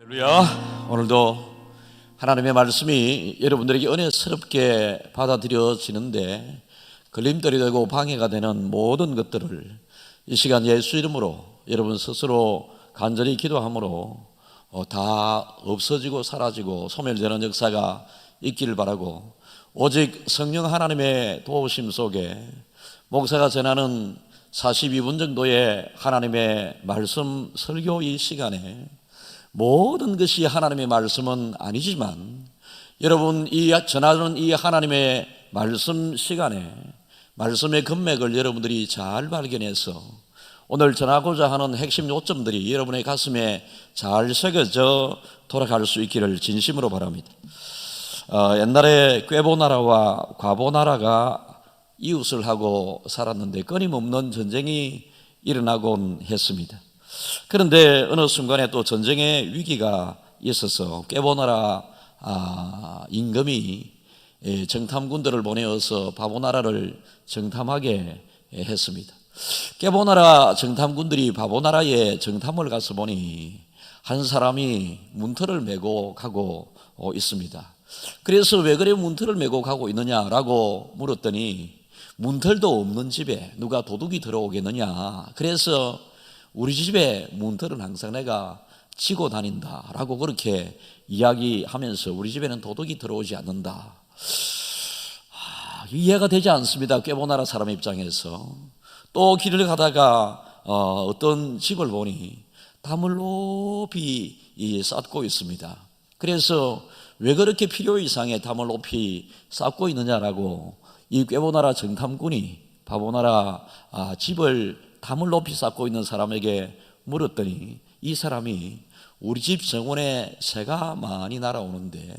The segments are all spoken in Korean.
할렐루야. 오늘도 하나님의 말씀이 여러분들에게 은혜스럽게 받아들여지는데 걸림돌이 되고 방해가 되는 모든 것들을 이 시간 예수 이름으로 여러분 스스로 간절히 기도함으로 다 없어지고 사라지고 소멸되는 역사가 있기를 바라고, 오직 성령 하나님의 도우심 속에 목사가 전하는 42분 정도의 하나님의 말씀 설교 이 시간에 모든 것이 하나님의 말씀은 아니지만 여러분 이 전하는 이 하나님의 말씀 시간에 말씀의 금맥을 여러분들이 잘 발견해서 오늘 전하고자 하는 핵심 요점들이 여러분의 가슴에 잘 새겨져 돌아갈 수 있기를 진심으로 바랍니다. 옛날에 꾀보나라와 과보나라가 이웃을 하고 살았는데 끊임없는 전쟁이 일어나곤 했습니다. 그런데 어느 순간에 또 전쟁의 위기가 있어서 꾀보나라 임금이 정탐군들을 보내어서 바보나라를 정탐하게 했습니다. 꾀보나라 정탐군들이 바보나라에 정탐을 가서 보니 한 사람이 문틀을 메고 가고 있습니다. 그래서 왜 그래 문틀을 메고 가고 있느냐라고 물었더니 문틀도 없는 집에 누가 도둑이 들어오겠느냐, 그래서 우리 집에 문틀은 항상 내가 지고 다닌다라고 그렇게 이야기하면서 우리 집에는 도둑이 들어오지 않는다. 이해가 되지 않습니다. 꾀보나라 사람 입장에서. 또 길을 가다가 어떤 집을 보니 담을 높이 쌓고 있습니다. 그래서 왜 그렇게 필요 이상의 담을 높이 쌓고 있느냐라고 이 꾀보나라 정탐군이 바보나라 집을 담을 높이 쌓고 있는 사람에게 물었더니 이 사람이 우리 집 정원에 새가 많이 날아오는데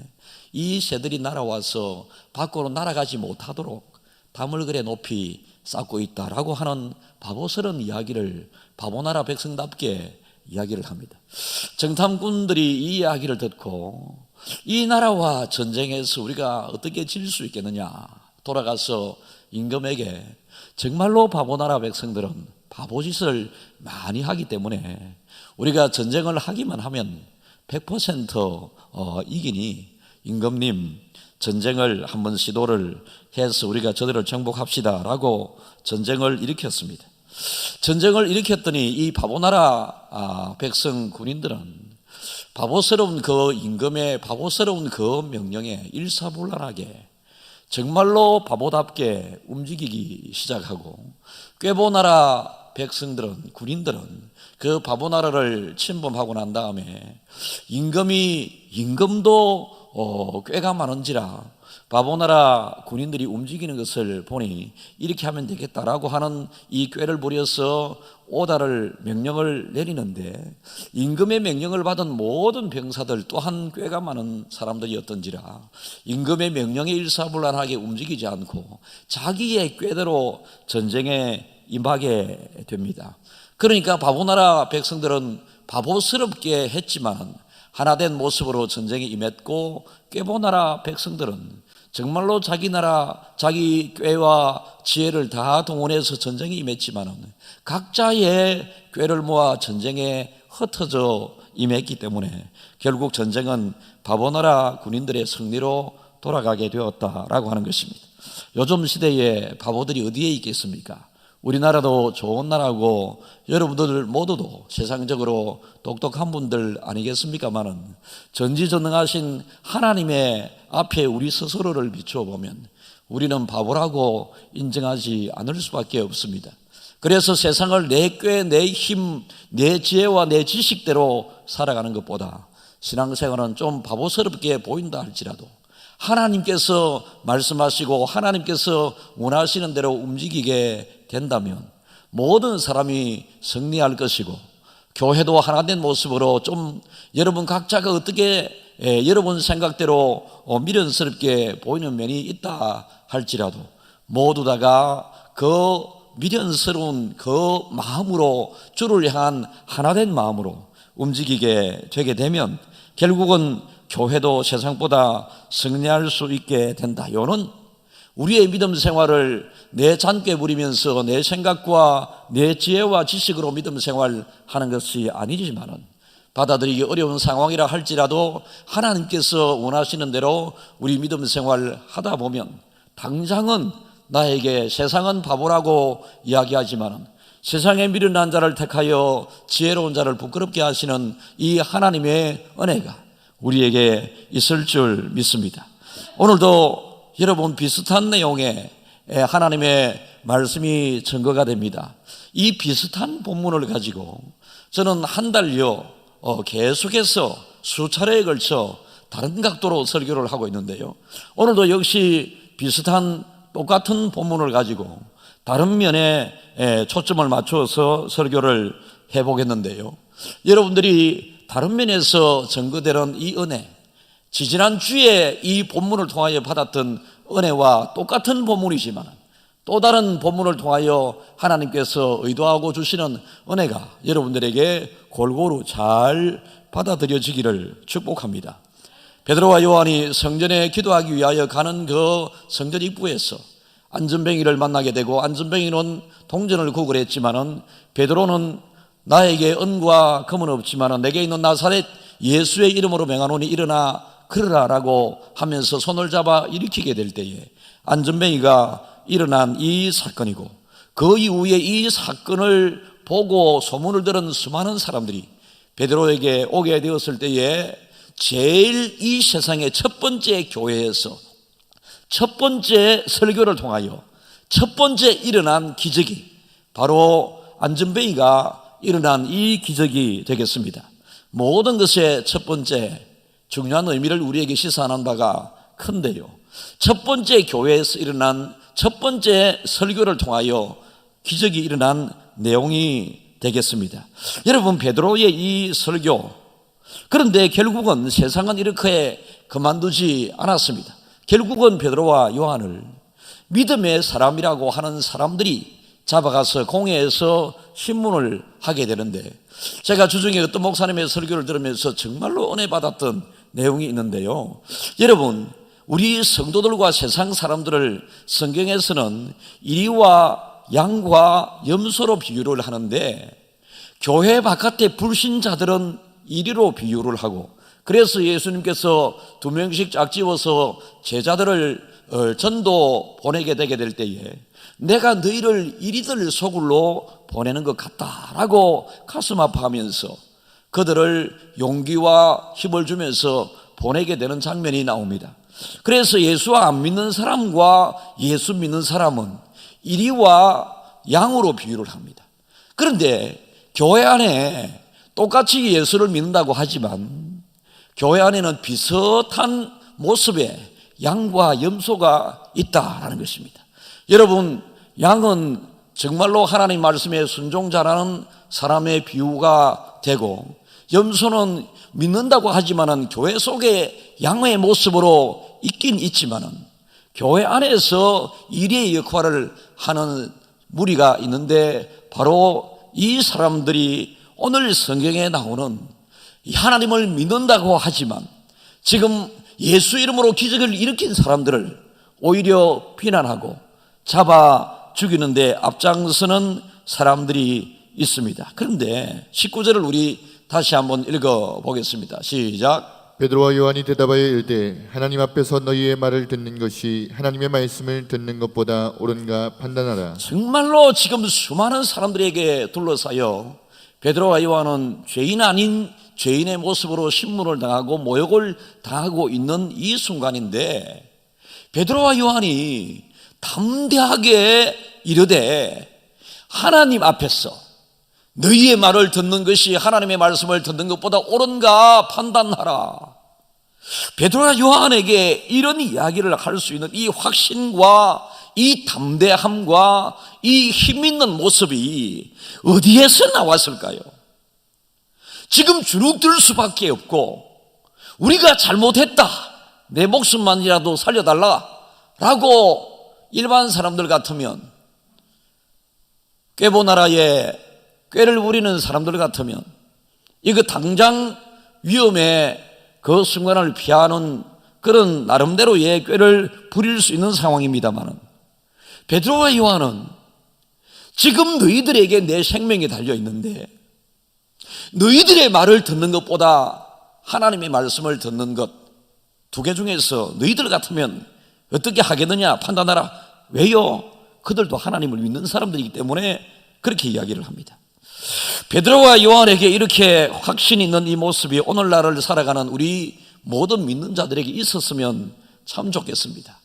이 새들이 날아와서 밖으로 날아가지 못하도록 담을 그래 높이 쌓고 있다라고 하는 바보스러운 이야기를 바보나라 백성답게 이야기를 합니다. 정탐꾼들이 이 이야기를 듣고 이 나라와 전쟁에서 우리가 어떻게 질 수 있겠느냐, 돌아가서 임금에게 정말로 바보나라 백성들은 바보짓을 많이 하기 때문에 우리가 전쟁을 하기만 하면 100% 이기니 임금님 전쟁을 한번 시도를 해서 우리가 저들을 정복합시다 라고 전쟁을 일으켰습니다. 전쟁을 일으켰더니 이 바보나라 백성 군인들은 바보스러운 그 임금의 바보스러운 그 명령에 일사불란하게 정말로 바보답게 움직이기 시작하고, 꾀보나라 백성들은, 군인들은 그 바보나라를 침범하고 난 다음에 임금도 꾀가 많은지라 바보나라 군인들이 움직이는 것을 보니 이렇게 하면 되겠다라고 하는 이 꾀를 부려서 오다를 명령을 내리는데, 임금의 명령을 받은 모든 병사들 또한 꾀가 많은 사람들이었던지라 임금의 명령에 일사불란하게 움직이지 않고 자기의 꾀대로 전쟁에 임하게 됩니다. 그러니까 바보나라 백성들은 바보스럽게 했지만 하나된 모습으로 전쟁에 임했고, 꾀보나라 백성들은 정말로 자기 나라 자기 꾀와 지혜를 다 동원해서 전쟁에 임했지만 각자의 꾀를 모아 전쟁에 흩어져 임했기 때문에 결국 전쟁은 바보나라 군인들의 승리로 돌아가게 되었다라고 하는 것입니다. 요즘 시대에 바보들이 어디에 있겠습니까? 우리나라도 좋은 나라고 여러분들 모두도 세상적으로 똑똑한 분들 아니겠습니까마는 전지전능하신 하나님의 앞에 우리 스스로를 비추어 보면 우리는 바보라고 인정하지 않을 수밖에 없습니다. 그래서 세상을 내 꾀, 내 힘, 내 지혜와 내 지식대로 살아가는 것보다 신앙생활은 좀 바보스럽게 보인다 할지라도 하나님께서 말씀하시고 하나님께서 원하시는 대로 움직이게 된다면 모든 사람이 승리할 것이고, 교회도 하나된 모습으로 좀 여러분 각자가 어떻게 여러분 생각대로 미련스럽게 보이는 면이 있다 할지라도 모두 다가 그 미련스러운 그 마음으로 주를 향한 하나된 마음으로 움직이게 되게 되면 결국은 교회도 세상보다 승리할 수 있게 된다. 이는 우리의 믿음 생활을 내 잔꾀 부리면서 내 생각과 내 지혜와 지식으로 믿음 생활하는 것이 아니지만은 받아들이기 어려운 상황이라 할지라도 하나님께서 원하시는 대로 우리 믿음 생활 하다 보면 당장은 나에게 세상은 바보라고 이야기하지만 세상에 미련한 자를 택하여 지혜로운 자를 부끄럽게 하시는 이 하나님의 은혜가 우리에게 있을 줄 믿습니다. 오늘도 여러분 비슷한 내용의 하나님의 말씀이 증거가 됩니다. 이 비슷한 본문을 가지고 저는 한 달여 계속해서 수차례에 걸쳐 다른 각도로 설교를 하고 있는데요, 오늘도 역시 비슷한 똑같은 본문을 가지고 다른 면에 초점을 맞춰서 설교를 해보겠는데요, 여러분들이 다른 면에서 증거되는 이 은혜, 지지난주에 이 본문을 통하여 받았던 은혜와 똑같은 본문이지만 또 다른 본문을 통하여 하나님께서 의도하고 주시는 은혜가 여러분들에게 골고루 잘 받아들여지기를 축복합니다. 베드로와 요한이 성전에 기도하기 위하여 가는 그 성전 입구에서 안전뱅이를 만나게 되고, 안전뱅이는 동전을 구걸했지만은 베드로는 나에게 은과 금은 없지만은 내게 있는 나사렛 예수의 이름으로 명하노니 일어나 걸으라라고 하면서 손을 잡아 일으키게 될 때에 안전뱅이가 일어난 이 사건이고, 그 이후에 이 사건을 보고 소문을 들은 수많은 사람들이 베드로에게 오게 되었을 때에 제일 이 세상의 첫 번째 교회에서 첫 번째 설교를 통하여 첫 번째 일어난 기적이 바로 안전뱅이가 일어난 이 기적이 되겠습니다. 모든 것의 첫 번째 중요한 의미를 우리에게 시사하는 바가 큰데요, 첫 번째 교회에서 일어난 첫 번째 설교를 통하여 기적이 일어난 내용이 되겠습니다. 여러분, 베드로의 이 설교, 그런데 결국은 세상은 이렇게 그만두지 않았습니다. 결국은 베드로와 요한을 믿음의 사람이라고 하는 사람들이 잡아가서 공회에서 신문을 하게 되는데, 제가 주중에 어떤 목사님의 설교를 들으면서 정말로 은혜 받았던 내용이 있는데요, 여러분, 우리 성도들과 세상 사람들을 성경에서는 이리와 양과 염소로 비유를 하는데, 교회 바깥의 불신자들은 이리로 비유를 하고, 그래서 예수님께서 2명씩 짝지어서 제자들을 전도 보내게 되게 될 때에 내가 너희를 이리들 소굴로 보내는 것 같다라고 가슴 아파하면서 그들을 용기와 힘을 주면서 보내게 되는 장면이 나옵니다. 그래서 예수와 안 믿는 사람과 예수 믿는 사람은 이리와 양으로 비유를 합니다. 그런데 교회 안에 똑같이 예수를 믿는다고 하지만 교회 안에는 비슷한 모습의 양과 염소가 있다라는 것입니다. 여러분, 양은 정말로 하나님 말씀에 순종자라는 사람의 비유가 되고, 염소는 믿는다고 하지만은 교회 속에 양의 모습으로 있긴 있지만은 교회 안에서 일의 역할을 하는 무리가 있는데, 바로 이 사람들이 오늘 성경에 나오는 하나님을 믿는다고 하지만 지금 예수 이름으로 기적을 일으킨 사람들을 오히려 비난하고 잡아 죽이는데 앞장서는 사람들이 있습니다. 그런데 19절을 우리 다시 한번 읽어보겠습니다. 시작. 베드로와 요한이 대답하여 이르되 하나님 앞에서 너희의 말을 듣는 것이 하나님의 말씀을 듣는 것보다 옳은가 판단하라. 정말로 지금 수많은 사람들에게 둘러싸여 베드로와 요한은 죄인 아닌 죄인의 모습으로 신문을 당하고 모욕을 당하고 있는 이 순간인데, 베드로와 요한이 담대하게 이르되 하나님 앞에서 너희의 말을 듣는 것이 하나님의 말씀을 듣는 것보다 옳은가 판단하라. 베드로와 요한에게 이런 이야기를 할 수 있는 이 확신과 이 담대함과 이 힘 있는 모습이 어디에서 나왔을까요? 지금 주눅 들 수밖에 없고, 우리가 잘못했다, 내 목숨만이라도 살려달라 라고 일반 사람들 같으면, 꾀보나라에 꾀를 부리는 사람들 같으면 이거 당장 위험에 그 순간을 피하는 그런 나름대로의 꾀를 부릴 수 있는 상황입니다만, 베드로와 요한은 지금 너희들에게 내 생명이 달려있는데 너희들의 말을 듣는 것보다 하나님의 말씀을 듣는 것, 두 개 중에서 너희들 같으면 어떻게 하겠느냐 판단하라. 왜요? 그들도 하나님을 믿는 사람들이기 때문에 그렇게 이야기를 합니다. 베드로와 요한에게 이렇게 확신 있는 이 모습이 오늘날을 살아가는 우리 모든 믿는 자들에게 있었으면 참 좋겠습니다.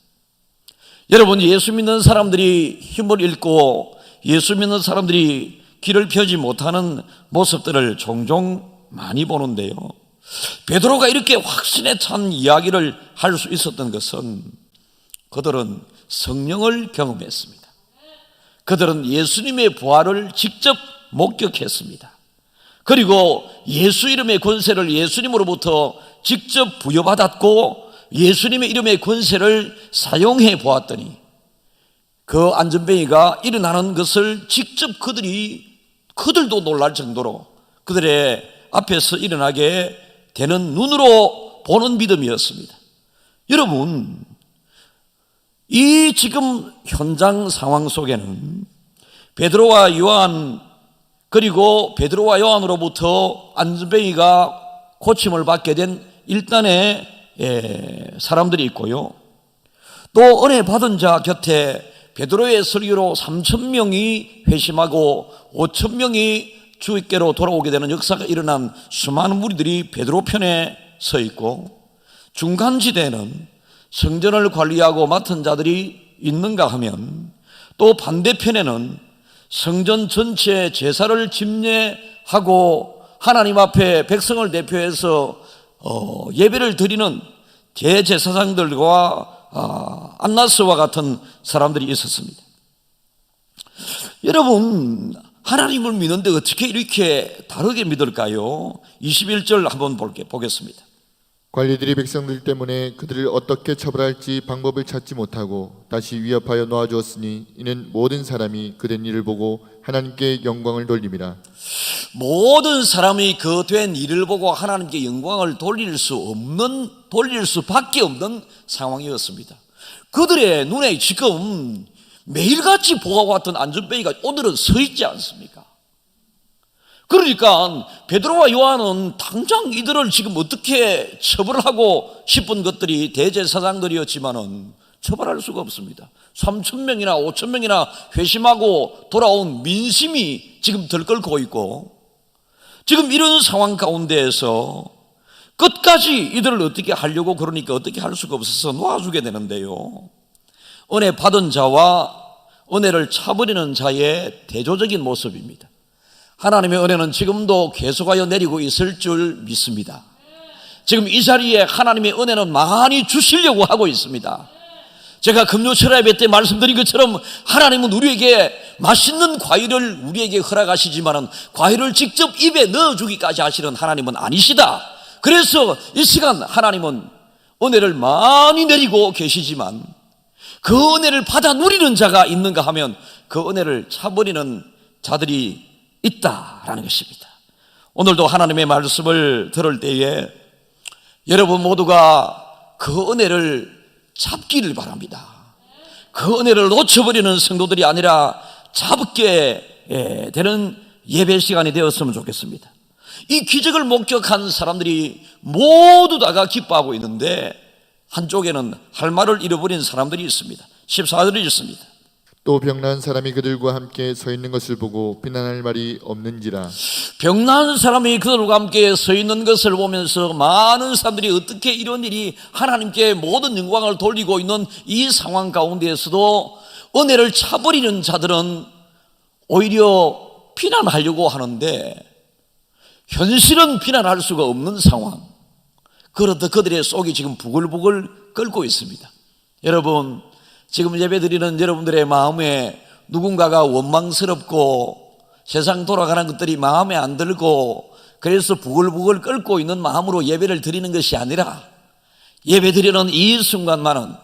여러분, 예수 믿는 사람들이 힘을 잃고 예수 믿는 사람들이 길을 펴지 못하는 모습들을 종종 많이 보는데요, 베드로가 이렇게 확신에 찬 이야기를 할 수 있었던 것은 그들은 성령을 경험했습니다. 그들은 예수님의 부활을 직접 목격했습니다. 그리고 예수 이름의 권세를 예수님으로부터 직접 부여받았고 예수님의 이름의 권세를 사용해 보았더니 그 안전뱅이가 일어나는 것을 직접 그들도 놀랄 정도로 그들의 앞에서 일어나게 되는 눈으로 보는 믿음이었습니다. 여러분, 이 지금 현장 상황 속에는 베드로와 요한, 그리고 베드로와 요한으로부터 안전뱅이가 고침을 받게 된 일단의 사람들이 있고요, 또 은혜 받은 자 곁에 베드로의 설교로 3,000명이 회심하고 5,000명이 주께로 돌아오게 되는 역사가 일어난 수많은 무리들이 베드로 편에 서 있고, 중간지대에는 성전을 관리하고 맡은 자들이 있는가 하면 또 반대편에는 성전 전체 제사를 집례하고 하나님 앞에 백성을 대표해서 예배를 드리는 대제사장들과 안나스와 같은 사람들이 있었습니다. 여러분, 하나님을 믿는데 어떻게 이렇게 다르게 믿을까요? 21절 한번 보겠습니다. 관리들이 백성들 때문에 그들을 어떻게 처벌할지 방법을 찾지 못하고 다시 위협하여 놓아주었으니 이는 모든 사람이 그된 일을 보고 하나님께 영광을 돌림이라. 모든 사람이 그 된 일을 보고 하나님께 영광을 돌릴 수밖에 없는 상황이었습니다. 그들의 눈에 지금 매일같이 보아왔던 안전뱅이가 오늘은 서 있지 않습니까? 그러니까 베드로와 요한은 당장 이들을 지금 어떻게 처벌하고 싶은 것들이 대제사장들이었지만은 처벌할 수가 없습니다. 3,000명이나 5,000명이나 회심하고 돌아온 민심이 지금 들끓고 있고, 지금 이런 상황 가운데에서 끝까지 이들을 어떻게 하려고 그러니까 어떻게 할 수가 없어서 놓아주게 되는데요, 은혜 받은 자와 은혜를 차버리는 자의 대조적인 모습입니다. 하나님의 은혜는 지금도 계속하여 내리고 있을 줄 믿습니다. 지금 이 자리에 하나님의 은혜는 많이 주시려고 하고 있습니다. 제가 금요철 예배 때 말씀드린 것처럼 하나님은 우리에게 맛있는 과일을 우리에게 허락하시지만 과일을 직접 입에 넣어주기까지 하시는 하나님은 아니시다. 그래서 이 시간 하나님은 은혜를 많이 내리고 계시지만 그 은혜를 받아 누리는 자가 있는가 하면 그 은혜를 차버리는 자들이 있다라는 것입니다. 오늘도 하나님의 말씀을 들을 때에 여러분 모두가 그 은혜를 잡기를 바랍니다. 그 은혜를 놓쳐버리는 성도들이 아니라 잡게 되는 예배 시간이 되었으면 좋겠습니다. 이 기적을 목격한 사람들이 모두 다가 기뻐하고 있는데 한쪽에는 할 말을 잃어버린 사람들이 있습니다. 14절이 있습니다. 또 병난 사람이 그들과 함께 서 있는 것을 보고 비난할 말이 없는지라. 병난 사람이 그들과 함께 서 있는 것을 보면서 많은 사람들이 어떻게 이런 일이 하나님께 모든 영광을 돌리고 있는 이 상황 가운데에서도 은혜를 차버리는 자들은 오히려 비난하려고 하는데 현실은 비난할 수가 없는 상황. 그렇듯 그들의 속이 지금 부글부글 끓고 있습니다. 여러분, 지금 예배드리는 여러분들의 마음에 누군가가 원망스럽고 세상 돌아가는 것들이 마음에 안 들고 그래서 부글부글 끓고 있는 마음으로 예배를 드리는 것이 아니라 예배드리는 이 순간만은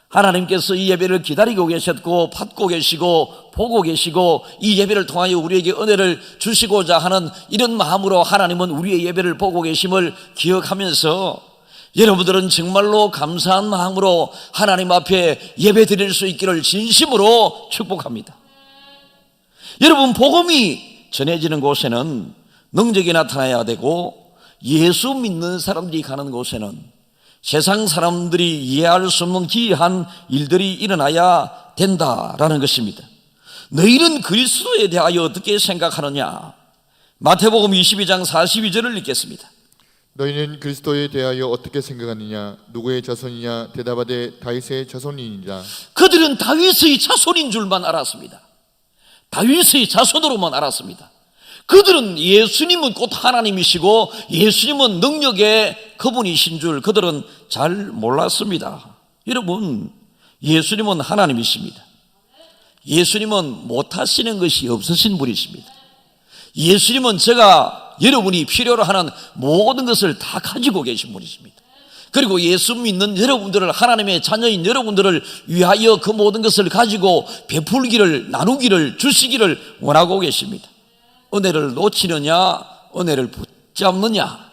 하나님께서 이 예배를 기다리고 계셨고 받고 계시고 보고 계시고 이 예배를 통하여 우리에게 은혜를 주시고자 하는 이런 마음으로 하나님은 우리의 예배를 보고 계심을 기억하면서 여러분들은 정말로 감사한 마음으로 하나님 앞에 예배 드릴 수 있기를 진심으로 축복합니다. 여러분, 복음이 전해지는 곳에는 능력이 나타나야 되고, 예수 믿는 사람들이 가는 곳에는 세상 사람들이 이해할 수 없는 기이한 일들이 일어나야 된다라는 것입니다. 너희는 그리스도에 대하여 어떻게 생각하느냐? 마태복음 22장 42절을 읽겠습니다. 너희는 그리스도에 대하여 어떻게 생각하느냐? 누구의 자손이냐? 대답하되 다윗의 자손이니라. 그들은 다윗의 자손인 줄만 알았습니다. 다윗의 자손으로만 알았습니다. 그들은 예수님은 곧 하나님이시고 예수님은 능력의 그분이신 줄 그들은 잘 몰랐습니다. 여러분, 예수님은 하나님이십니다. 예수님은 못하시는 것이 없으신 분이십니다. 예수님은 제가 여러분이 필요로 하는 모든 것을 다 가지고 계신 분이십니다. 그리고 예수 믿는 여러분들을, 하나님의 자녀인 여러분들을 위하여 그 모든 것을 가지고 베풀기를, 나누기를, 주시기를 원하고 계십니다. 은혜를 놓치느냐, 은혜를 붙잡느냐.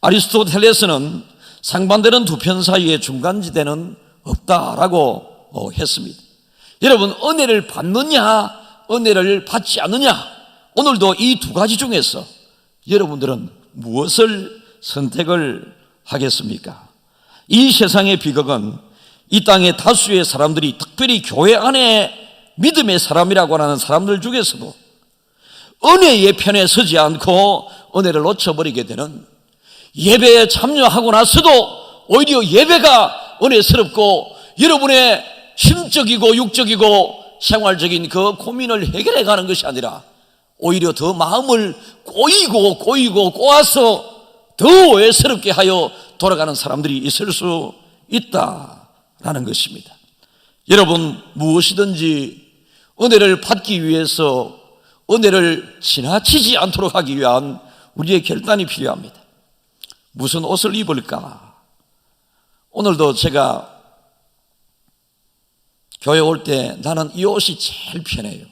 아리스토텔레스는 상반되는 두 편 사이에 중간지대는 없다라고 했습니다. 여러분, 은혜를 받느냐, 은혜를 받지 않느냐, 오늘도 이 두 가지 중에서 여러분들은 무엇을 선택을 하겠습니까? 이 세상의 비극은 이 땅의 다수의 사람들이, 특별히 교회 안에 믿음의 사람이라고 하는 사람들 중에서도 은혜의 편에 서지 않고 은혜를 놓쳐버리게 되는, 예배에 참여하고 나서도 오히려 예배가 은혜스럽고 여러분의 심적이고 육적이고 생활적인 그 고민을 해결해 가는 것이 아니라 오히려 더 마음을 꼬이고 꼬아서 더 오해스럽게 하여 돌아가는 사람들이 있을 수 있다라는 것입니다. 여러분, 무엇이든지 은혜를 받기 위해서 은혜를 지나치지 않도록 하기 위한 우리의 결단이 필요합니다. 무슨 옷을 입을까? 오늘도 제가 교회 올 때 나는 이 옷이 제일 편해요.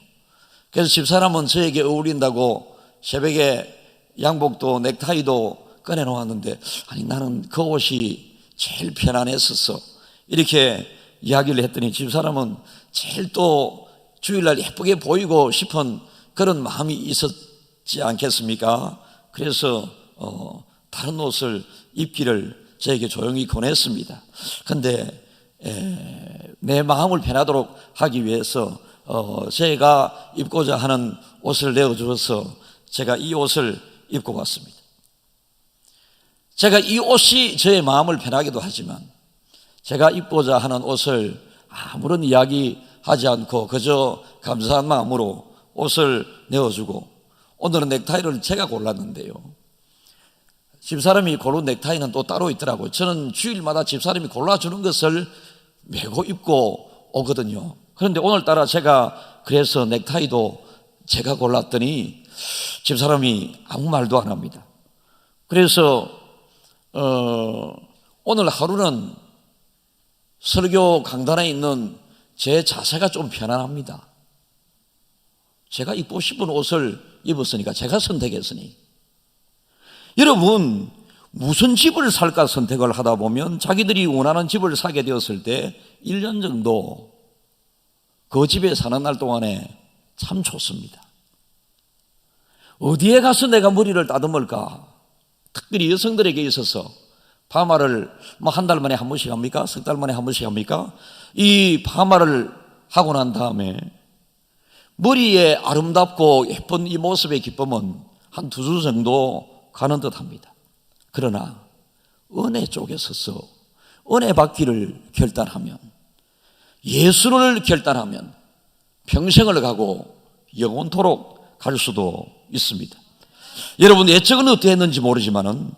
그래서 집사람은 저에게 어울린다고 새벽에 양복도 넥타이도 꺼내놓았는데, 아니 나는 그 옷이 제일 편안했었어, 이렇게 이야기를 했더니 집사람은 제일 또 주일날 예쁘게 보이고 싶은 그런 마음이 있었지 않겠습니까? 그래서 다른 옷을 입기를 저에게 조용히 권했습니다. 그런데 내 마음을 편하도록 하기 위해서 제가 입고자 하는 옷을 내어주어서 제가 이 옷을 입고 왔습니다. 제가 이 옷이 저의 마음을 편하기도 하지만 제가 입고자 하는 옷을 아무런 이야기하지 않고 그저 감사한 마음으로 옷을 내어주고, 오늘은 넥타이를 제가 골랐는데요, 집사람이 고른 넥타이는 또 따로 있더라고요. 저는 주일마다 집사람이 골라주는 것을 메고 입고 오거든요. 그런데 오늘따라 제가 그래서 넥타이도 제가 골랐더니 집사람이 아무 말도 안 합니다. 그래서 오늘 하루는 설교 강단에 있는 제 자세가 좀 편안합니다. 제가 입고 싶은 옷을 입었으니까, 제가 선택했으니. 여러분, 무슨 집을 살까 선택을 하다 보면 자기들이 원하는 집을 사게 되었을 때 1년 정도 그 집에 사는 날 동안에 참 좋습니다. 어디에 가서 내가 머리를 따듬을까? 특별히 여성들에게 있어서 파마를 한 달 만에 한 번씩 합니까? 석 달 만에 한 번씩 합니까? 이 파마를 하고 난 다음에 머리에 아름답고 예쁜 이 모습의 기쁨은 한 2주 정도 가는 듯 합니다. 그러나 은혜 쪽에 서서 은혜 받기를 결단하면, 예수를 결단하면 평생을 가고 영원토록 갈 수도 있습니다. 여러분, 예측은 어떻게 했는지 모르지만은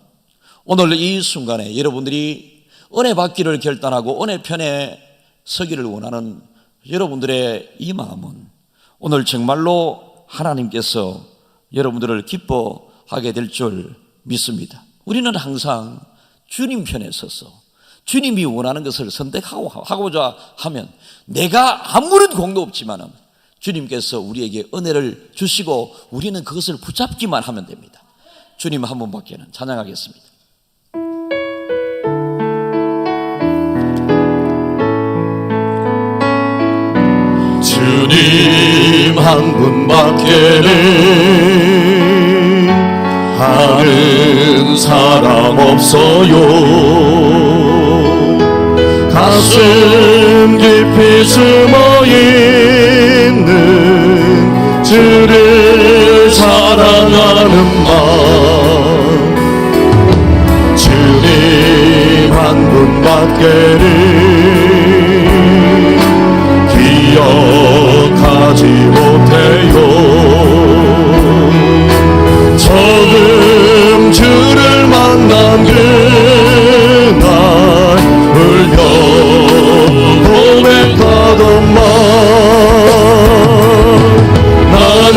오늘 이 순간에 여러분들이 은혜 받기를 결단하고 은혜 편에 서기를 원하는 여러분들의 이 마음은 오늘 정말로 하나님께서 여러분들을 기뻐하게 될 줄 믿습니다. 우리는 항상 주님 편에 서서 주님이 원하는 것을 선택하고자 하면, 내가 아무런 공도 없지만은 주님께서 우리에게 은혜를 주시고 우리는 그것을 붙잡기만 하면 됩니다. 주님 한 분밖에는. 찬양하겠습니다. 주님 한 분밖에는 다른 사람 없어요. 가슴 깊이 숨어있는 주를 사랑하는 마음, 주님 한 분밖에는 기억하지 못해요. 처음 주를 만난 그날 울며 고백하던 말, 나는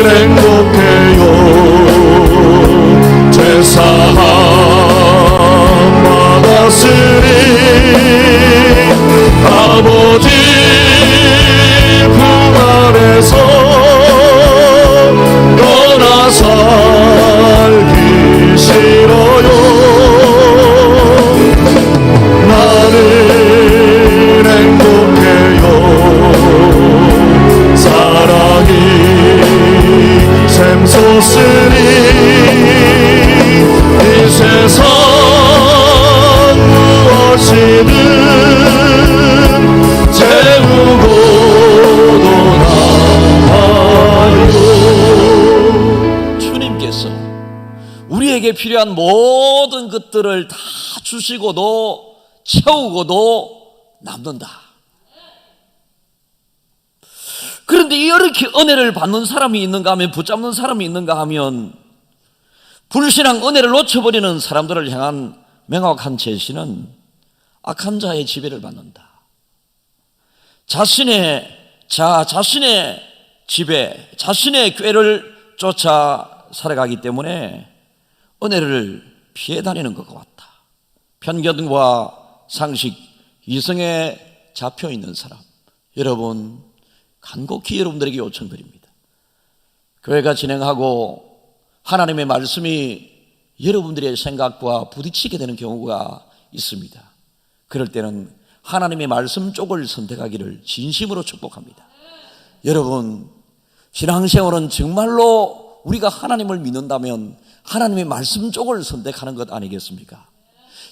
행복해요. 제사함 받았으니 아버지 품 안에서 떠나 살기 싫어요. 나는 행복해요. 사랑이 샘솟으니 이 세상 무엇이든 채우고도 남아요. 주님께서 우리에게 필요한 모든 것들을 다 주시고도 채우고도 남는다. 그런데 이렇게 은혜를 받는 사람이 있는가 하면, 붙잡는 사람이 있는가 하면, 불신앙 은혜를 놓쳐버리는 사람들을 향한 명확한 제시는 악한 자의 지배를 받는다. 자신의 지배, 자신의 꾀를 쫓아 살아가기 때문에 은혜를 피해 다니는 것과 같다. 편견과 상식, 이성에 잡혀 있는 사람, 여러분 간곡히 여러분들에게 요청드립니다. 교회가 진행하고 하나님의 말씀이 여러분들의 생각과 부딪히게 되는 경우가 있습니다. 그럴 때는 하나님의 말씀 쪽을 선택하기를 진심으로 축복합니다. 여러분, 신앙생활은 정말로 우리가 하나님을 믿는다면 하나님의 말씀 쪽을 선택하는 것 아니겠습니까?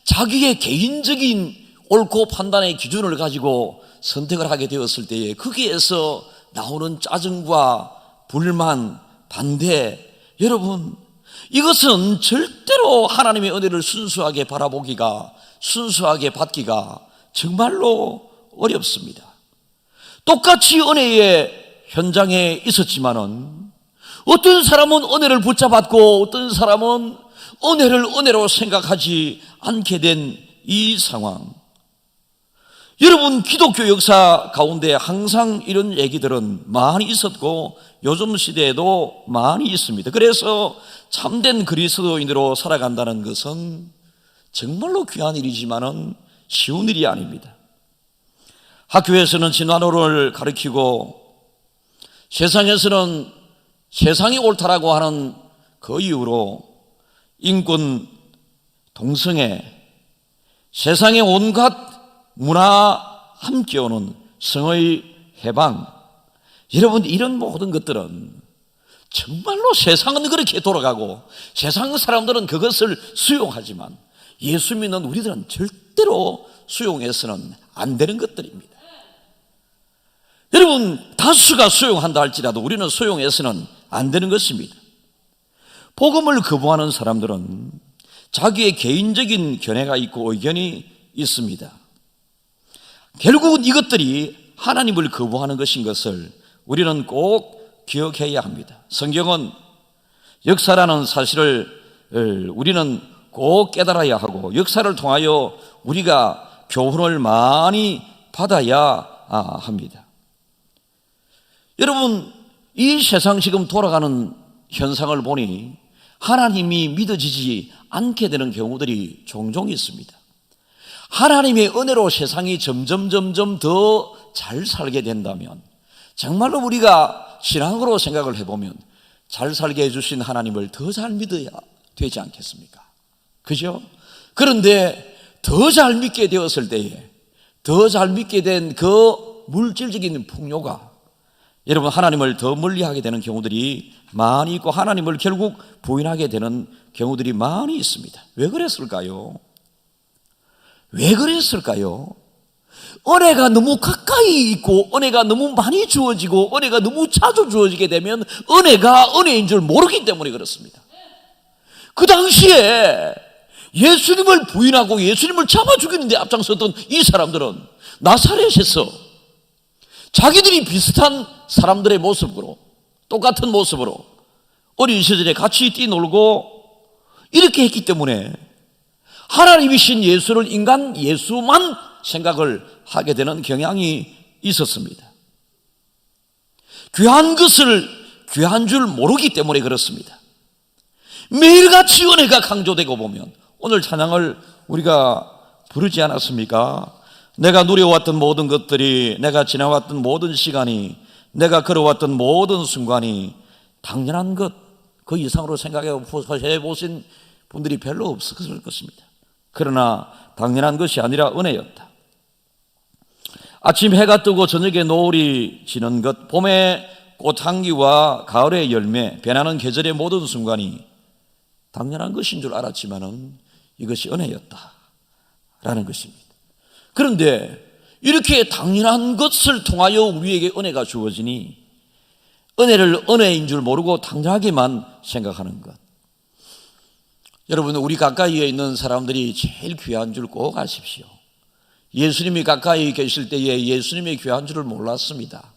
자기의 개인적인 옳고 판단의 기준을 가지고 선택을 하게 되었을 때에 거기에서 나오는 짜증과 불만, 반대, 여러분 이것은 절대로 하나님의 은혜를 순수하게 바라보기가, 순수하게 받기가 정말로 어렵습니다. 똑같이 은혜의 현장에 있었지만은 어떤 사람은 은혜를 붙잡았고 어떤 사람은 은혜를 은혜로 생각하지 않게 된 이 상황. 여러분, 기독교 역사 가운데 항상 이런 얘기들은 많이 있었고 요즘 시대에도 많이 있습니다. 그래서 참된 그리스도인으로 살아간다는 것은 정말로 귀한 일이지만은 쉬운 일이 아닙니다. 학교에서는 진화론을 가르치고 세상에서는 세상이 옳다라고 하는 그 이유로 인권, 동성애, 세상의 온갖 문화 함께 오는 성의 해방, 여러분 이런 모든 것들은 정말로 세상은 그렇게 돌아가고 세상 사람들은 그것을 수용하지만 예수 믿는 우리들은 절대로 수용해서는 안 되는 것들입니다. 여러분, 다수가 수용한다 할지라도 우리는 수용해서는 안 되는 것입니다. 복음을 거부하는 사람들은 자기의 개인적인 견해가 있고 의견이 있습니다. 결국은 이것들이 하나님을 거부하는 것인 것을 우리는 꼭 기억해야 합니다. 성경은 역사라는 사실을 우리는 꼭 깨달아야 하고 역사를 통하여 우리가 교훈을 많이 받아야 합니다. 여러분, 이 세상 지금 돌아가는 현상을 보니 하나님이 믿어지지 않게 되는 경우들이 종종 있습니다. 하나님의 은혜로 세상이 점점 더 잘 살게 된다면 정말로 우리가 신앙으로 생각을 해보면 잘 살게 해주신 하나님을 더 잘 믿어야 되지 않겠습니까? 그죠? 그런데 더 잘 믿게 되었을 때에 더 잘 믿게 된 그 물질적인 풍요가 여러분, 하나님을 더 멀리하게 되는 경우들이 많이 있고 하나님을 결국 부인하게 되는 경우들이 많이 있습니다. 왜 그랬을까요? 왜 그랬을까요? 은혜가 너무 가까이 있고 은혜가 너무 많이 주어지고 은혜가 너무 자주 주어지게 되면 은혜가 은혜인 줄 모르기 때문에 그렇습니다. 그 당시에 예수님을 부인하고 예수님을 잡아 죽이는 데 앞장섰던 이 사람들은 나사렛에서 자기들이 비슷한 사람들의 모습으로, 똑같은 모습으로 어린 시절에 같이 뛰놀고 이렇게 했기 때문에 하나님이신 예수를 인간 예수만 생각을 하게 되는 경향이 있었습니다. 귀한 것을 귀한 줄 모르기 때문에 그렇습니다. 매일같이 은혜가 강조되고 보면, 오늘 찬양을 우리가 부르지 않았습니까? 내가 누려왔던 모든 것들이, 내가 지나왔던 모든 시간이, 내가 걸어왔던 모든 순간이 당연한 것, 그 이상으로 생각해 보신 분들이 별로 없었을 것입니다. 그러나 당연한 것이 아니라 은혜였다. 아침 해가 뜨고 저녁에 노을이 지는 것, 봄의 꽃향기와 가을의 열매, 변하는 계절의 모든 순간이 당연한 것인 줄 알았지만은 이것이 은혜였다라는 것입니다. 그런데 이렇게 당연한 것을 통하여 우리에게 은혜가 주어지니 은혜를 은혜인 줄 모르고 당연하게만 생각하는 것. 여러분, 우리 가까이에 있는 사람들이 제일 귀한 줄 꼭 아십시오. 예수님이 가까이 계실 때에 예수님의 귀한 줄을 몰랐습니다.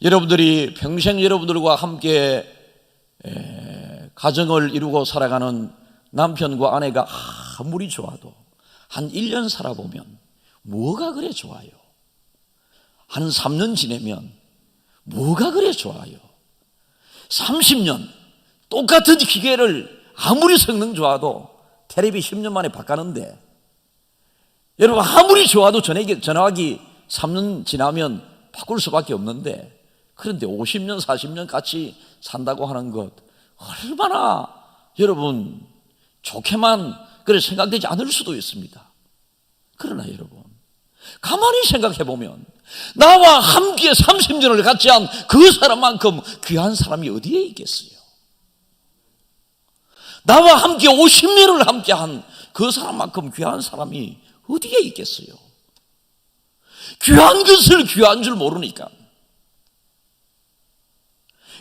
여러분들이 평생 여러분들과 함께 가정을 이루고 살아가는 남편과 아내가 아무리 좋아도 한 1년 살아보면 뭐가 그래 좋아요? 한 3년 지내면 뭐가 그래 좋아요? 30년 똑같은 기계를 아무리 성능 좋아도 텔레비 10년 만에 바꾸는데, 여러분 아무리 좋아도 전화기 3년 지나면 바꿀 수밖에 없는데, 그런데 50년 40년 같이 산다고 하는 것 얼마나 여러분 좋게만 그래 생각되지 않을 수도 있습니다. 그러나 여러분 가만히 생각해 보면 나와 함께 30년을 같이 한 그 사람만큼 귀한 사람이 어디에 있겠어요? 나와 함께 50년을 함께 한 그 사람만큼 귀한 사람이 어디에 있겠어요? 귀한 것을 귀한 줄 모르니까,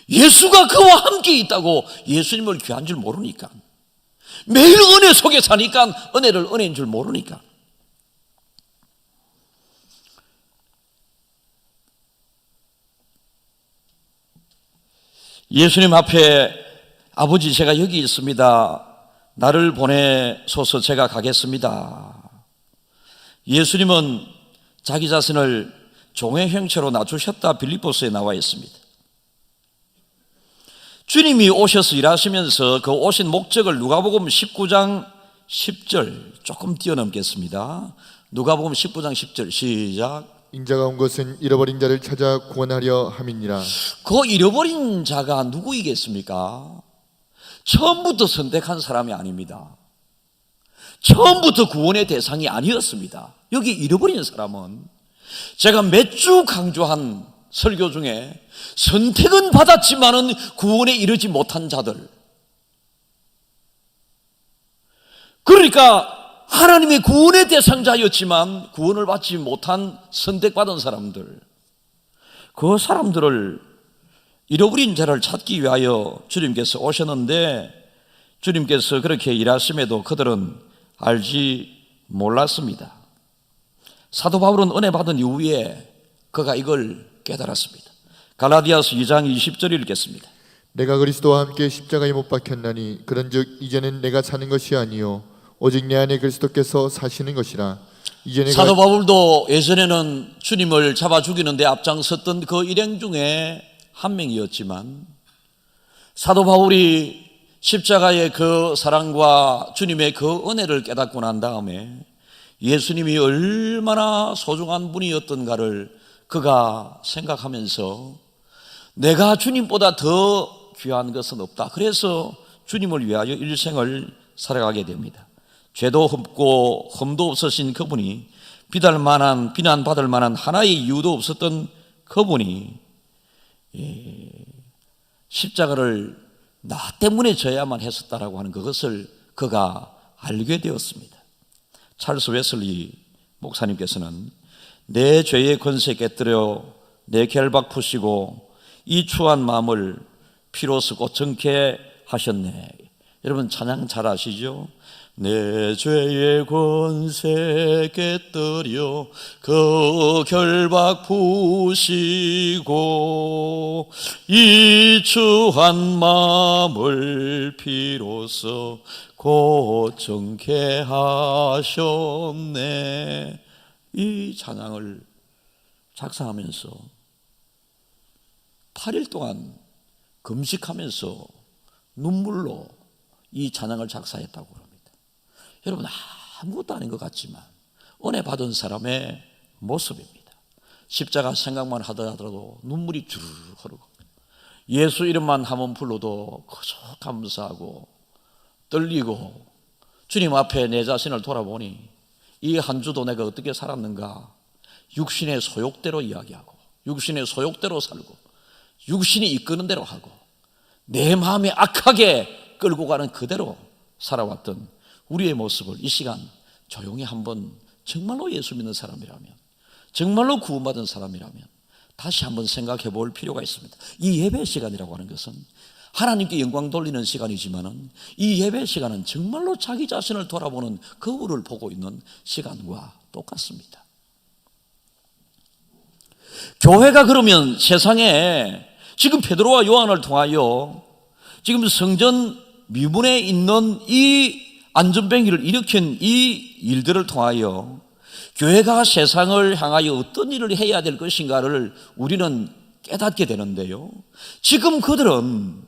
예수가 그와 함께 있다고 예수님을 귀한 줄 모르니까, 매일 은혜 속에 사니까 은혜를 은혜인 줄 모르니까, 예수님 앞에 아버지 제가 여기 있습니다. 나를 보내소서 제가 가겠습니다. 예수님은 자기 자신을 종의 형체로 낮추셨다 빌립보서에 나와 있습니다. 주님이 오셔서 일하시면서 그 오신 목적을 누가복음 19장 10절 조금 뛰어넘겠습니다. 누가복음 19장 10절 시작. 인자가 온 것은 잃어버린 자를 찾아 구원하려 함이니라. 그 잃어버린 자가 누구이겠습니까? 처음부터 선택한 사람이 아닙니다. 처음부터 구원의 대상이 아니었습니다. 여기 잃어버린 사람은 제가 몇 주 강조한 설교 중에 선택은 받았지만은 구원에 이르지 못한 자들, 그러니까 하나님의 구원의 대상자였지만 구원을 받지 못한 선택받은 사람들, 그 사람들을 잃어버린 자를 찾기 위하여 주님께서 오셨는데, 주님께서 그렇게 일하심에도 그들은 알지 몰랐습니다. 사도 바울은 은혜 받은 이후에 그가 이걸 깨달았습니다. 갈라디아서 2장 20절 읽겠습니다. 내가 그리스도와 함께 십자가에 못 박혔나니 그런즉 이제는 내가 사는 것이 아니요 오직 내 안에 그리스도께서 사시는 것이라. 이제 내가 사도 바울도 예전에는 주님을 잡아 죽이는 데 앞장섰던 그 일행 중에 한 명이었지만, 사도 바울이 십자가의 그 사랑과 주님의 그 은혜를 깨닫고 난 다음에 예수님이 얼마나 소중한 분이었던가를 그가 생각하면서 내가 주님보다 더 귀한 것은 없다. 그래서 주님을 위하여 일생을 살아가게 됩니다. 죄도 없고 흠도 없으신 그분이 비난받을 만한 하나의 이유도 없었던 그분이 십자가를 나 때문에 져야만 했었다라고 하는 그것을 그가 알게 되었습니다. 찰스 웨슬리 목사님께서는 내 죄의 권세 깨뜨려 내 결박 푸시고 이 추한 마음을 피로 쓰고 정케 하셨네. 여러분 찬양 잘 아시죠? 내 죄의 권세 깨뜨려 그 결박 푸시고 이 추한 마음을 피로써 고정케 하셨네. 이 찬양을 작사하면서 8일 동안 금식하면서 눈물로 이 찬양을 작사했다고 합니다. 여러분 아무것도 아닌 것 같지만 은혜 받은 사람의 모습입니다. 십자가 생각만 하더라도 눈물이 주르르 흐르고 예수 이름만 한번 불러도 그저 감사하고 떨리고 주님 앞에 내 자신을 돌아보니 이 한 주도 내가 어떻게 살았는가, 육신의 소욕대로 이야기하고 육신의 소욕대로 살고 육신이 이끄는 대로 하고 내 마음에 악하게 끌고 가는 그대로 살아왔던 우리의 모습을 이 시간 조용히 한번 정말로 예수 믿는 사람이라면, 정말로 구원받은 사람이라면 다시 한번 생각해 볼 필요가 있습니다. 이 예배 시간이라고 하는 것은 하나님께 영광 돌리는 시간이지만은 이 예배 시간은 정말로 자기 자신을 돌아보는 거울을 보고 있는 시간과 똑같습니다. 교회가 그러면 세상에 지금 베드로와 요한을 통하여 지금 성전 미문에 있는 이 안전뱅이를 일으킨 이 일들을 통하여 교회가 세상을 향하여 어떤 일을 해야 될 것인가를 우리는 깨닫게 되는데요, 지금 그들은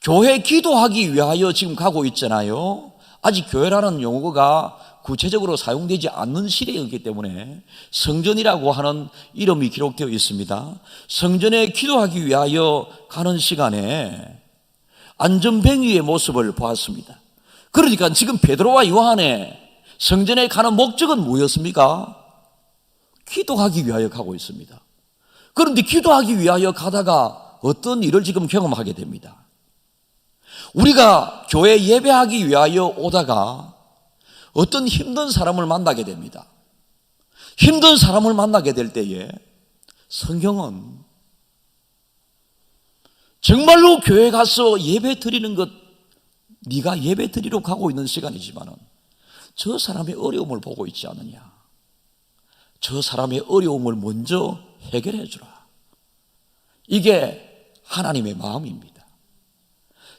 교회 기도하기 위하여 지금 가고 있잖아요. 아직 교회라는 용어가 구체적으로 사용되지 않는 시대이기 때문에 성전이라고 하는 이름이 기록되어 있습니다. 성전에 기도하기 위하여 가는 시간에 안전뱅이의 모습을 보았습니다. 그러니까 지금 베드로와 요한의 성전에 가는 목적은 뭐였습니까? 기도하기 위하여 가고 있습니다. 그런데 기도하기 위하여 가다가 어떤 일을 지금 경험하게 됩니다. 우리가 교회 예배하기 위하여 오다가 어떤 힘든 사람을 만나게 됩니다. 힘든 사람을 만나게 될 때에 성경은 정말로 교회 가서 예배 드리는 것, 네가 예배 드리러 가고 있는 시간이지만은 저 사람의 어려움을 보고 있지 않느냐, 저 사람의 어려움을 먼저 해결해 주라. 이게 하나님의 마음입니다.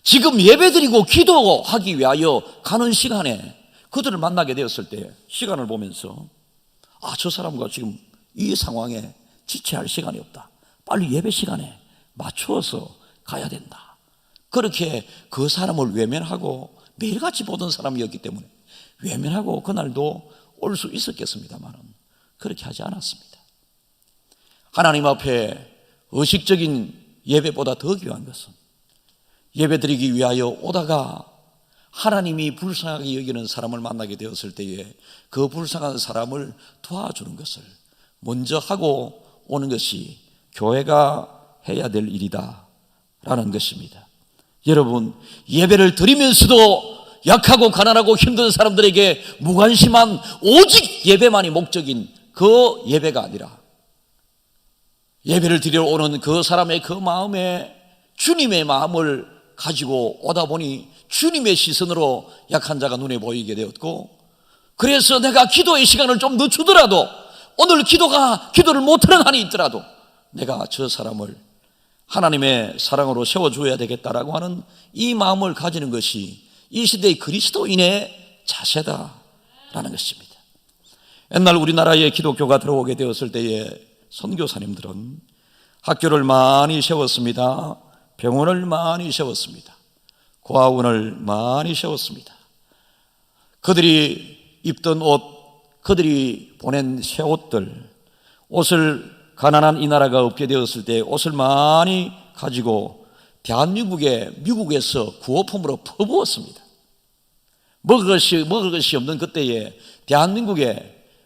지금 예배드리고 기도하기 위하여 가는 시간에 그들을 만나게 되었을 때 시간을 보면서 저 사람과 지금 이 상황에 지체할 시간이 없다, 빨리 예배 시간에 맞추어서 가야 된다. 그렇게 그 사람을 외면하고 매일같이 보던 사람이었기 때문에 외면하고 그날도 올 수 있었겠습니다만은 그렇게 하지 않았습니다. 하나님 앞에 의식적인 예배보다 더 귀한 것은 예배드리기 위하여 오다가 하나님이 불쌍하게 여기는 사람을 만나게 되었을 때에 그 불쌍한 사람을 도와주는 것을 먼저 하고 오는 것이 교회가 해야 될 일이다 라는 것입니다. 여러분, 예배를 드리면서도 약하고 가난하고 힘든 사람들에게 무관심한 오직 예배만이 목적인 그 예배가 아니라 예배를 드리러 오는 그 사람의 그 마음에 주님의 마음을 가지고 오다 보니 주님의 시선으로 약한 자가 눈에 보이게 되었고, 그래서 내가 기도의 시간을 좀 늦추더라도 오늘 기도를 못하는 한이 있더라도 내가 저 사람을 하나님의 사랑으로 세워줘야 되겠다라고 하는 이 마음을 가지는 것이 이 시대의 그리스도인의 자세다라는 것입니다. 옛날 우리나라에 기독교가 들어오게 되었을 때에 선교사님들은 학교를 많이 세웠습니다. 병원을 많이 세웠습니다. 고아원을 많이 세웠습니다. 그들이 입던 옷, 그들이 보낸 새 옷들, 옷을 가난한 이 나라가 없게 되었을 때 옷을 많이 가지고 미국에서 구호품으로 퍼부었습니다. 먹을 것이 없는 그때에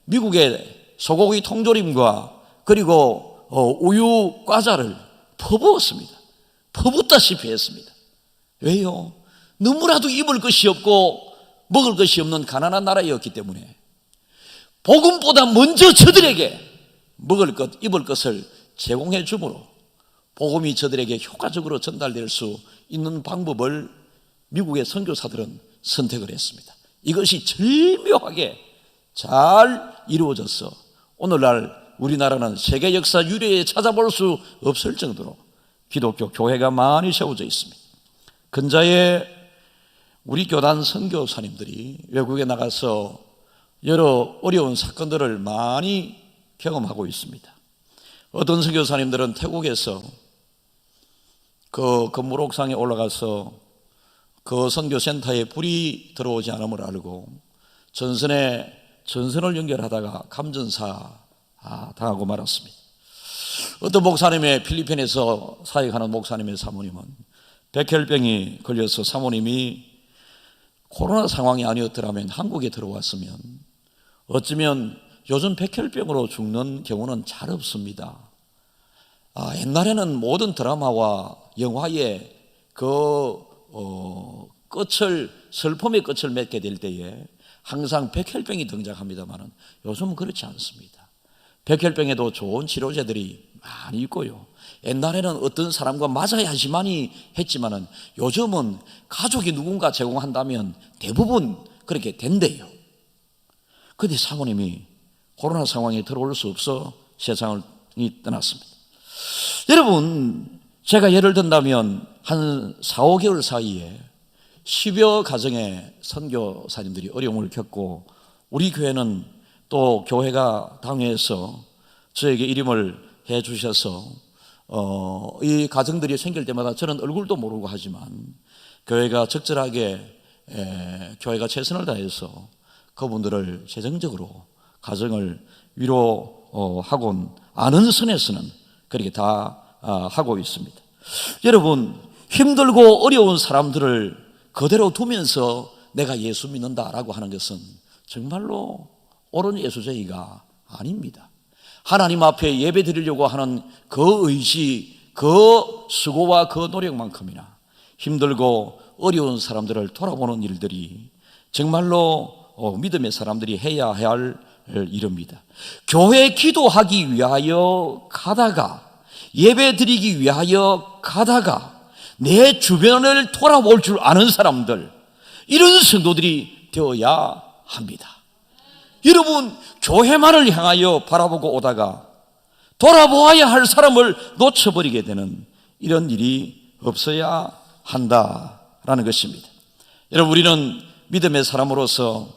미국의 소고기 통조림과 그리고 우유 과자를 퍼부었습니다. 퍼붓다시피 했습니다. 왜요? 너무나도 입을 것이 없고 먹을 것이 없는 가난한 나라였기 때문에 복음보다 먼저 저들에게 먹을 것, 입을 것을 제공해 주므로 복음이 저들에게 효과적으로 전달될 수 있는 방법을 미국의 선교사들은 선택을 했습니다. 이것이 절묘하게 잘 이루어져서 오늘날 우리나라는 세계 역사 유래에 찾아볼 수 없을 정도로 기독교 교회가 많이 세워져 있습니다. 근자에 우리 교단 선교사님들이 외국에 나가서 여러 어려운 사건들을 많이 경험하고 있습니다. 어떤 선교사님들은 태국에서 그 건물 옥상에 올라가서 그 선교센터에 불이 들어오지 않음을 알고 전선을 연결하다가 감전사 당하고 말았습니다. 어떤 목사님의 필리핀에서 사역하는 목사님의 사모님은 백혈병이 걸려서 사모님이 코로나 상황이 아니었더라면 한국에 들어왔으면 어쩌면 요즘 백혈병으로 죽는 경우는 잘 없습니다. 옛날에는 모든 드라마와 영화의 슬픔의 끝을 맺게 될 때에 항상 백혈병이 등장합니다만 요즘은 그렇지 않습니다. 백혈병에도 좋은 치료제들이 많이 있고요. 옛날에는 어떤 사람과 맞아야지만이 했지만은 요즘은 가족이 누군가 제공한다면 대부분 그렇게 된대요. 그런데 사모님이 코로나 상황에 들어올 수 없어 세상을 떠났습니다. 여러분, 제가 예를 든다면 한 4, 5개월 사이에 10여 가정의 선교사님들이 어려움을 겪고 우리 교회는 또 교회가 당회에서 저에게 이름을 해 주셔서 이 가정들이 생길 때마다 저는 얼굴도 모르고 하지만 교회가 적절하게 교회가 최선을 다해서 그분들을 재정적으로 가정을 위로하곤 아는 선에서는 그렇게 다 하고 있습니다. 여러분, 힘들고 어려운 사람들을 그대로 두면서 내가 예수 믿는다라고 하는 것은 정말로 옳은 예수제의가 아닙니다. 하나님 앞에 예배 드리려고 하는 그 의지, 그 수고와 그 노력만큼이나 힘들고 어려운 사람들을 돌아보는 일들이 정말로 믿음의 사람들이 해야 할 일입니다. 교회 기도하기 위하여 가다가 예배 드리기 위하여 가다가 내 주변을 돌아볼 줄 아는 사람들, 이런 성도들이 되어야 합니다. 여러분, 교회만을 향하여 바라보고 오다가 돌아보아야 할 사람을 놓쳐버리게 되는 이런 일이 없어야 한다라는 것입니다. 여러분, 우리는 믿음의 사람으로서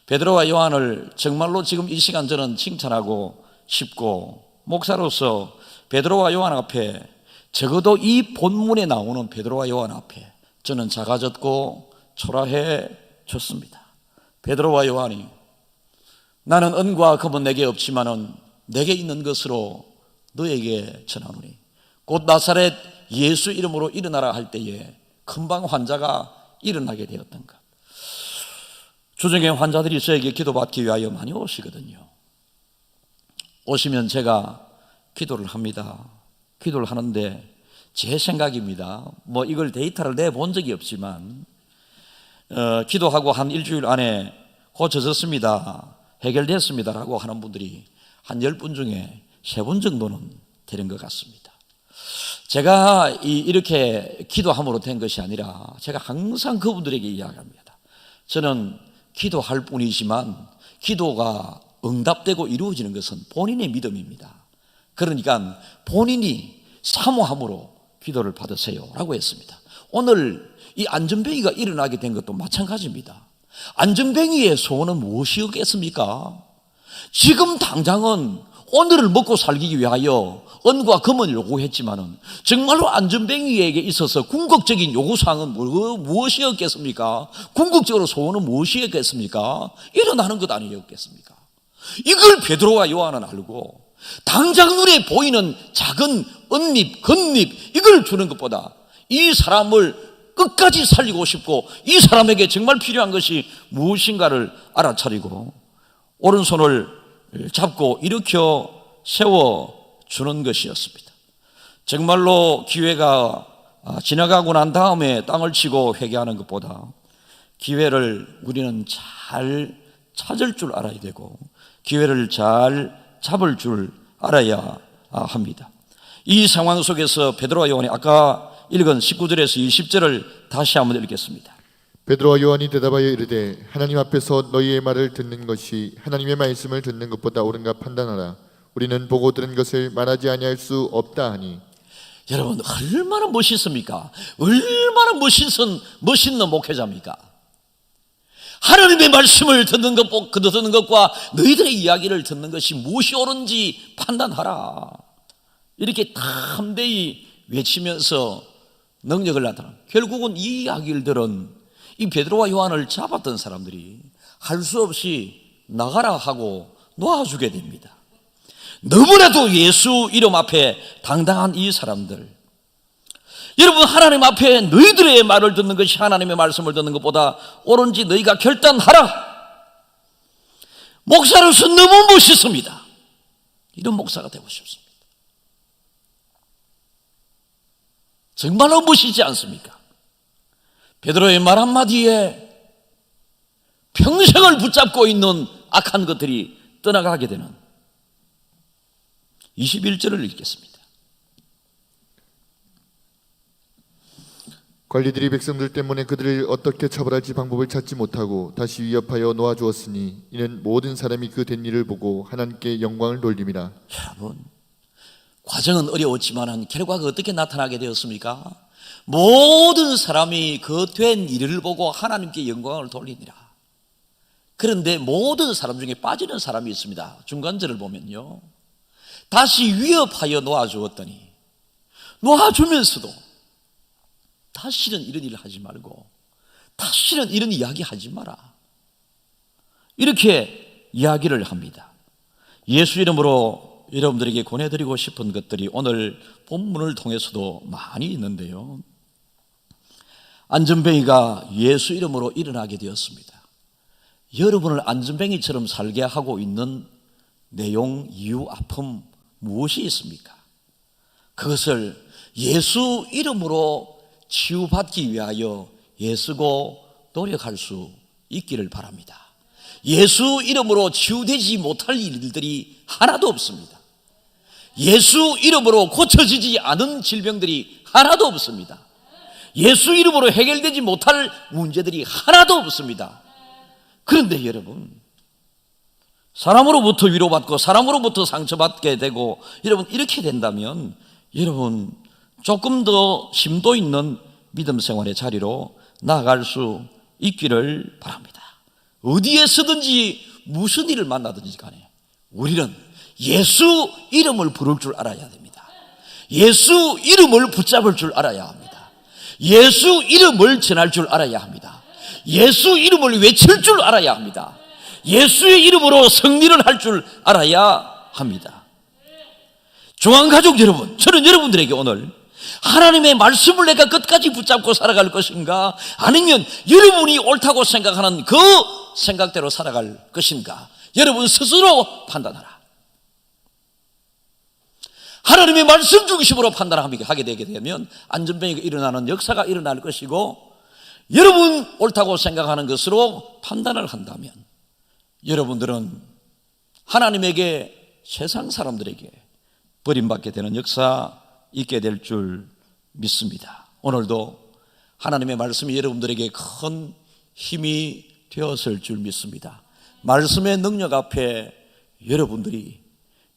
베드로와 요한을 정말로 지금 이 시간 저는 칭찬하고 싶고, 목사로서 베드로와 요한 앞에, 적어도 이 본문에 나오는 베드로와 요한 앞에 저는 작아졌고 초라해졌습니다. 베드로와 요한이 나는 은과 금은 내게 없지만은 내게 있는 것으로 너에게 전하노니 곧 나사렛 예수 이름으로 일어나라 할 때에 금방 환자가 일어나게 되었던 것. 주중에 환자들이 저에게 기도받기 위하여 많이 오시거든요. 오시면 제가 기도를 합니다. 기도를 하는데 제 생각입니다. 뭐 이걸 데이터를 내본 적이 없지만 기도하고 한 일주일 안에 고쳐졌습니다, 해결됐습니다 라고 하는 분들이 한 10분 중에 3분 정도는 되는 것 같습니다. 제가 이렇게 기도함으로 된 것이 아니라 제가 항상 그분들에게 이야기합니다. 저는 기도할 뿐이지만 기도가 응답되고 이루어지는 것은 본인의 믿음입니다. 그러니까 본인이 사모함으로 기도를 받으세요 라고 했습니다. 오늘 이 안전뱅이가 일어나게 된 것도 마찬가지입니다. 안전뱅이의 소원은 무엇이었겠습니까? 지금 당장은 오늘을 먹고 살기 위하여 은과 금을 요구했지만은 정말로 안전뱅이에게 있어서 궁극적인 요구사항은 무엇이었겠습니까? 궁극적으로 소원은 무엇이었겠습니까? 일어나는 것 아니었겠습니까? 이걸 베드로와 요한은 알고 당장 눈에 보이는 작은 은잎, 겉잎 이걸 주는 것보다 이 사람을 끝까지 살리고 싶고 이 사람에게 정말 필요한 것이 무엇인가를 알아차리고 오른손을 잡고 일으켜 세워주는 것이었습니다. 정말로 기회가 지나가고 난 다음에 땅을 치고 회개하는 것보다 기회를 우리는 잘 찾을 줄 알아야 되고 기회를 잘 잡을 줄 알아야 합니다. 이 상황 속에서 베드로와 요한이 아까 읽은 19절에서 20절을 다시 한번 읽겠습니다. 베드로와 요한이 대답하여 이르되 하나님 앞에서 너희의 말을 듣는 것이 하나님의 말씀을 듣는 것보다 옳은가 판단하라. 우리는 보고 들은 것을 말하지 아니할 수 없다 하니. 여러분 얼마나 멋있습니까? 얼마나 멋있는 목회자입니까? 하나님의 말씀을 듣는 것과 너희들의 이야기를 듣는 것이 무엇이 옳은지 판단하라. 이렇게 담대히 외치면서 능력을 나타내. 결국은 이 이야기를 들은 이 베드로와 요한을 잡았던 사람들이 할 수 없이 나가라 하고 놓아주게 됩니다. 너무나도 예수 이름 앞에 당당한 이 사람들, 여러분 하나님 앞에 너희들의 말을 듣는 것이 하나님의 말씀을 듣는 것보다 옳은지 너희가 결단하라. 목사로서 너무 멋있습니다. 이런 목사가 되고 싶습니다. 정말로 멋있지 않습니까? 베드로의 말 한마디에 평생을 붙잡고 있는 악한 것들이 떠나가게 되는 21절을 읽겠습니다. 관리들이 백성들 때문에 그들을 어떻게 처벌할지 방법을 찾지 못하고 다시 위협하여 놓아주었으니 이는 모든 사람이 그 된 일을 보고 하나님께 영광을 돌림이라. 여러분 과정은 어려웠지만 결과가 어떻게 나타나게 되었습니까? 모든 사람이 그 된 일을 보고 하나님께 영광을 돌리니라. 그런데 모든 사람 중에 빠지는 사람이 있습니다. 중간절을 보면요, 다시 위협하여 놓아주었더니 놓아주면서도 다시는 이런 일을 하지 말고 다시는 이런 이야기 하지 마라, 이렇게 이야기를 합니다. 예수 이름으로 여러분들에게 권해드리고 싶은 것들이 오늘 본문을 통해서도 많이 있는데요, 안전뱅이가 예수 이름으로 일어나게 되었습니다. 여러분을 안전뱅이처럼 살게 하고 있는 내용, 이유, 아픔 무엇이 있습니까? 그것을 예수 이름으로 치유받기 위하여 애쓰고 노력할 수 있기를 바랍니다. 예수 이름으로 치유되지 못할 일들이 하나도 없습니다. 예수 이름으로 고쳐지지 않은 질병들이 하나도 없습니다. 예수 이름으로 해결되지 못할 문제들이 하나도 없습니다. 그런데 여러분, 사람으로부터 위로받고 사람으로부터 상처받게 되고 여러분 이렇게 된다면 여러분 조금 더 심도 있는 믿음 생활의 자리로 나아갈 수 있기를 바랍니다. 어디에서든지 무슨 일을 만나든지 간에 우리는 예수 이름을 부를 줄 알아야 됩니다. 예수 이름을 붙잡을 줄 알아야 합니다. 예수 이름을 전할 줄 알아야 합니다. 예수 이름을 외칠 줄 알아야 합니다. 예수의 이름으로 승리를 할 줄 알아야 합니다. 중앙가족 여러분, 저는 여러분들에게 오늘 하나님의 말씀을 내가 끝까지 붙잡고 살아갈 것인가, 아니면 여러분이 옳다고 생각하는 그 생각대로 살아갈 것인가, 여러분 스스로 판단하라. 하나님의 말씀 중심으로 판단하게 되게 되면 안전뱅이가 일어나는 역사가 일어날 것이고, 여러분 옳다고 생각하는 것으로 판단을 한다면 여러분들은 하나님에게, 세상 사람들에게 버림받게 되는 역사 있게 될 줄 믿습니다. 오늘도 하나님의 말씀이 여러분들에게 큰 힘이 되었을 줄 믿습니다. 말씀의 능력 앞에 여러분들이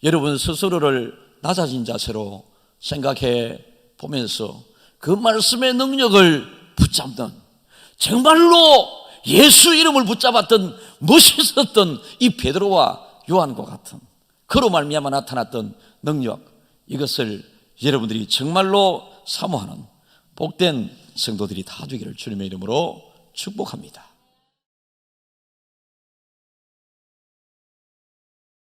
여러분 스스로를 낮아진 자세로 생각해 보면서 그 말씀의 능력을 붙잡는, 정말로 예수 이름을 붙잡았던 멋있었던 이 베드로와 요한과 같은 그로 말미암아 나타났던 능력, 이것을 여러분들이 정말로 사모하는 복된 성도들이 다 되기를 주님의 이름으로 축복합니다.